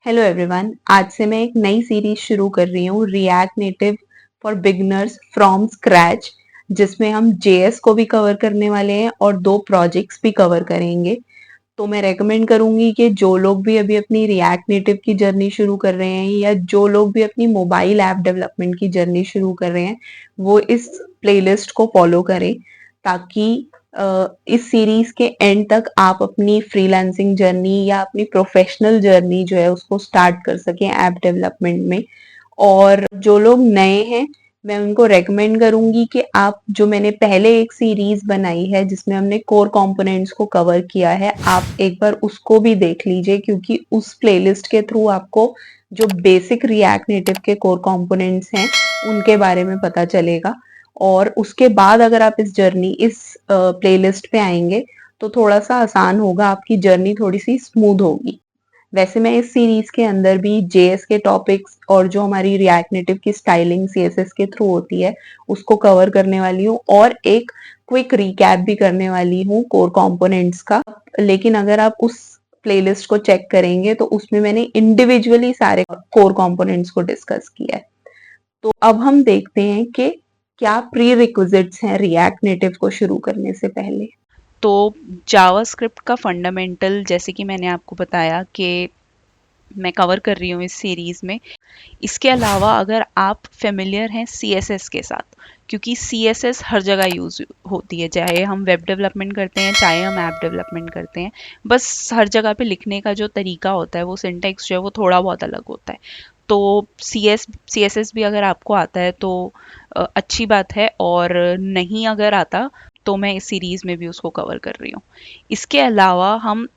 Hello everyone. आज से मैं एक नई सीरीज शुरू कर रही हूँ, react native for beginners from scratch, जिसमें हम जेएस को भी कवर करने वाले हैं और 2 प्रोजेक्ट्स भी कवर करेंगे। तो मैं रेकमेंड करूंगी कि जो लोग भी अभी अपनी रिएक्ट नेटिव की जर्नी शुरू कर रहे हैं या जो लोग भी अपनी मोबाइल ऐप डेवलपमेंट की जर्नी शुरू कर रहे हैं, वो इस प्लेलिस्ट को फॉलो करें, ताकि इस सीरीज के एंड तक आप अपनी फ्रीलांसिंग जर्नी या अपनी प्रोफेशनल जर्नी जो है उसको स्टार्ट कर सकें ऐप डेवलपमेंट में। और जो लोग नए हैं, मैं उनको रेकमेंड करूंगी कि आप, जो मैंने पहले एक सीरीज बनाई है जिसमें हमने कोर कंपोनेंट्स को कवर किया है, आप एक बार उसको भी देख लीजिए, क्योंकि उस प्लेलिस्ट के थ्रू आपको जो बेसिक रिएक्ट नेटिव के कोर कंपोनेंट्स हैं उनके बारे में पता चलेगा। और उसके बाद अगर आप इस प्लेलिस्ट पे आएंगे तो थोड़ा सा आसान होगा, आपकी जर्नी थोड़ी सी स्मूथ होगी। वैसे मैं इस सीरीज के अंदर भी जेएस के टॉपिक्स और जो हमारी रिएक्ट नेटिव की स्टाइलिंग सीएसएस के थ्रू होती है उसको कवर करने वाली हूँ, और एक क्विक रिकैप भी करने वाली हूँ कोर कंपोनेंट्स का। लेकिन अगर आप उस प्लेलिस्ट को चेक करेंगे तो उसमें मैंने इंडिविजुअली सारे कोर कंपोनेंट्स को डिस्कस किया है। तो अब हम देखते हैं कि क्या प्री रिक्विजिट्स हैं रिएक्ट नेटिव को शुरू करने से पहले। तो जावास्क्रिप्ट का फंडामेंटल, जैसे कि मैंने आपको बताया कि मैं कवर कर रही हूँ इस सीरीज में। इसके अलावा अगर आप फेमिलियर हैं सीएसएस के साथ, क्योंकि सीएसएस हर जगह यूज होती है, चाहे हम वेब डेवलपमेंट करते हैं चाहे हम ऐप डेवलपमेंट करते हैं, बस हर जगह पे लिखने का जो तरीका होता है, वो सिंटेक्स जो है वो थोड़ा बहुत अलग होता है। तो सीएसएस भी अगर आपको आता है तो अच्छी बात है, और नहीं अगर आता तो मैं इस सीरीज में भी उसको कवर कर रही हूँ। इसके अलावा हम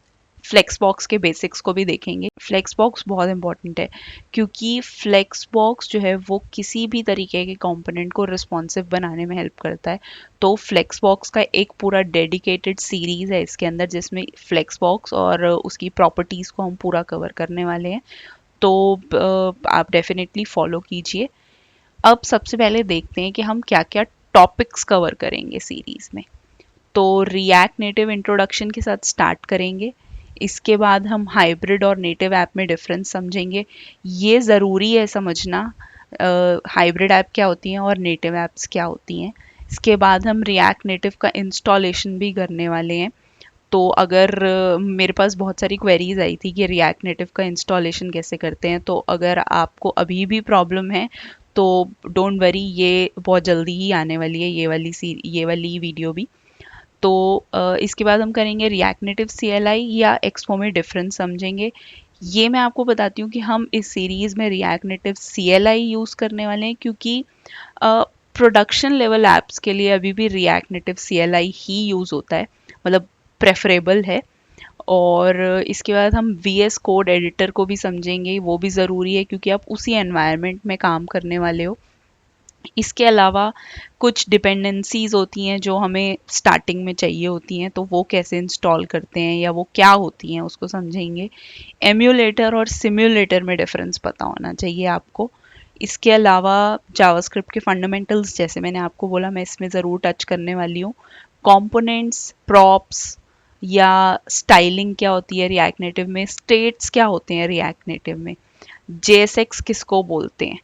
फ्लेक्सबॉक्स के बेसिक्स को भी देखेंगे। फ्लेक्सबॉक्स बहुत इंपॉर्टेंट है, क्योंकि फ्लेक्सबॉक्स जो है वो किसी भी तरीके के कंपोनेंट को रिस्पॉन्सिव बनाने में हेल्प करता है। तो फ्लेक्सबॉक्स का एक पूरा डेडिकेटेड सीरीज है इसके अंदर, जिसमें फ्लेक्सबॉक्स और उसकी प्रॉपर्टीज़ को हम पूरा कवर करने वाले हैं। तो आप डेफिनेटली फॉलो कीजिए। अब सबसे पहले देखते हैं कि हम क्या क्या टॉपिक्स कवर करेंगे सीरीज में। तो रिएक्ट नेटिव इंट्रोडक्शन के साथ स्टार्ट करेंगे। इसके बाद हम हाइब्रिड और नेटिव ऐप में डिफरेंस समझेंगे। ये ज़रूरी है समझना, हाइब्रिड ऐप क्या होती हैं और नेटिव ऐप्स क्या होती हैं। इसके बाद हम रिएक्ट नेटिव का इंस्टॉलेशन भी करने वाले हैं। तो अगर मेरे पास बहुत सारी क्वेरीज आई थी कि रिएक्ट नेटिव का इंस्टॉलेशन कैसे करते हैं, तो अगर आपको अभी भी प्रॉब्लम है तो डोंट वरी, ये बहुत जल्दी ही आने वाली है ये वाली वीडियो भी। तो इसके बाद हम करेंगे रिएक्ट नेटिव CLI या एक्सपो में डिफरेंस समझेंगे। ये मैं आपको बताती हूँ कि हम इस सीरीज़ में रिएक्ट नेटिव CLI यूज़ करने वाले हैं, क्योंकि प्रोडक्शन लेवल ऐप्स के लिए अभी भी रिएक्ट नेटिव CLI ही यूज़ होता है, मतलब प्रेफरेबल है। और इसके बाद हम VS कोड एडिटर को भी समझेंगे, वो भी ज़रूरी है क्योंकि आप उसी एनवायरनमेंट में काम करने वाले हो। इसके अलावा कुछ डिपेंडेंसीज होती हैं जो हमें स्टार्टिंग में चाहिए होती हैं, तो वो कैसे इंस्टॉल करते हैं या वो क्या होती हैं उसको समझेंगे। एम्यूलेटर और सिम्युलेटर में डिफरेंस पता होना चाहिए आपको। इसके अलावा जावास्क्रिप्ट के फंडामेंटल्स, जैसे मैंने आपको बोला, मैं इसमें ज़रूर टच करने वाली हूँ। कंपोनेंट्स, प्रॉप्स या स्टाइलिंग क्या होती है रिएक्ट नेटिव में, स्टेट्स क्या होते हैं रिएक्ट नेटिव में, JSX किसको बोलते हैं,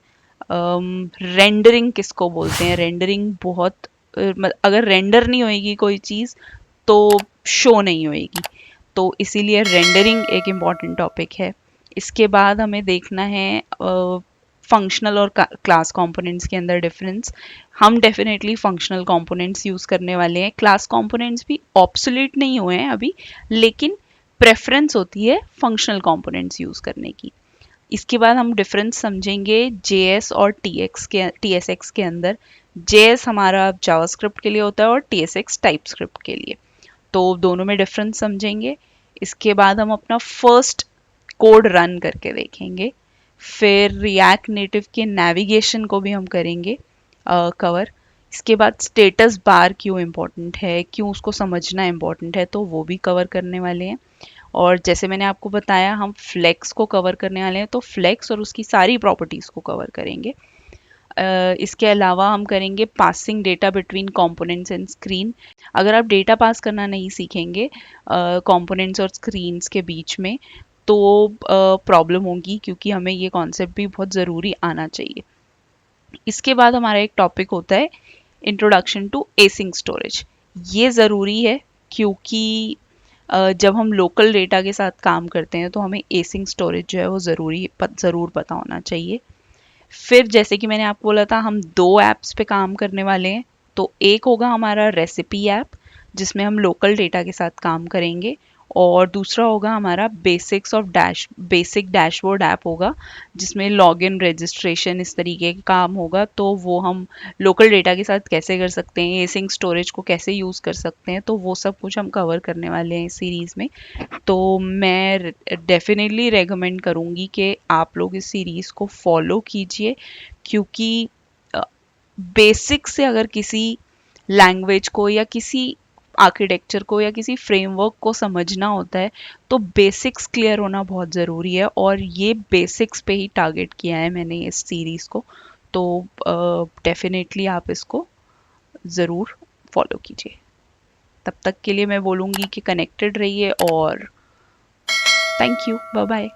रेंडरिंग किसको बोलते हैं। रेंडरिंग बहुत अगर रेंडर नहीं होएगी कोई चीज़ तो शो नहीं होएगी, तो इसीलिए रेंडरिंग एक इम्पॉर्टेंट टॉपिक है। इसके बाद हमें देखना है फंक्शनल और क्लास कंपोनेंट्स के अंदर डिफरेंस। हम डेफिनेटली फंक्शनल कंपोनेंट्स यूज़ करने वाले हैं। क्लास कंपोनेंट्स भी ऑब्सोलीट नहीं हुए हैं अभी, लेकिन प्रेफरेंस होती है फंक्शनल कंपोनेंट्स यूज़ करने की। इसके बाद हम डिफरेंस समझेंगे JS और TSX के अंदर। JS हमारा जावास्क्रिप्ट के लिए होता है और TSX टाइपस्क्रिप्ट के लिए, तो दोनों में डिफरेंस समझेंगे। इसके बाद हम अपना फर्स्ट कोड रन करके देखेंगे। फिर रिएक्ट नेटिव के नेविगेशन को भी हम करेंगे कवर। इसके बाद स्टेटस बार क्यों इम्पोर्टेंट है, क्यों उसको समझना इम्पोर्टेंट है, तो वो भी कवर करने वाले हैं। और जैसे मैंने आपको बताया, हम फ्लेक्स को कवर करने वाले हैं, तो फ्लेक्स और उसकी सारी प्रॉपर्टीज़ को कवर करेंगे। इसके अलावा हम करेंगे passing data between components and screen. अगर आप डेटा पास करना नहीं सीखेंगे कंपोनेंट्स और स्क्रीन्स के बीच में, तो प्रॉब्लम होगी, क्योंकि हमें ये कॉन्सेप्ट भी बहुत ज़रूरी आना चाहिए। इसके बाद हमारा एक टॉपिक होता है इंट्रोडक्शन टू एसिंग स्टोरेज। ये ज़रूरी है क्योंकि जब हम लोकल डेटा के साथ काम करते हैं तो हमें एसिंग स्टोरेज जो है वो ज़रूर पता होना चाहिए। फिर जैसे कि मैंने आपको बोला था, हम दो ऐप्स पे काम करने वाले हैं। तो एक होगा हमारा रेसिपी ऐप, जिसमें हम लोकल डेटा के साथ काम करेंगे, और दूसरा होगा हमारा बेसिक डैशबोर्ड ऐप होगा, जिसमें लॉगिन रजिस्ट्रेशन इस तरीके का काम होगा। तो वो हम लोकल डेटा के साथ कैसे कर सकते हैं, एसिंक स्टोरेज को कैसे यूज़ कर सकते हैं, तो वो सब कुछ हम कवर करने वाले हैं इस सीरीज़ में। तो मैं डेफिनेटली रेकमेंड करूँगी कि आप लोग इस सीरीज़ को फॉलो कीजिए, क्योंकि बेसिक से अगर किसी लैंग्वेज को या किसी आर्किटेक्चर को या किसी फ्रेमवर्क को समझना होता है तो बेसिक्स क्लियर होना बहुत ज़रूरी है, और ये बेसिक्स पे ही टारगेट किया है मैंने इस सीरीज़ को। तो डेफिनेटली आप इसको ज़रूर फॉलो कीजिए। तब तक के लिए मैं बोलूँगी कि कनेक्टेड रहिए, और थैंक यू, बाय बाय।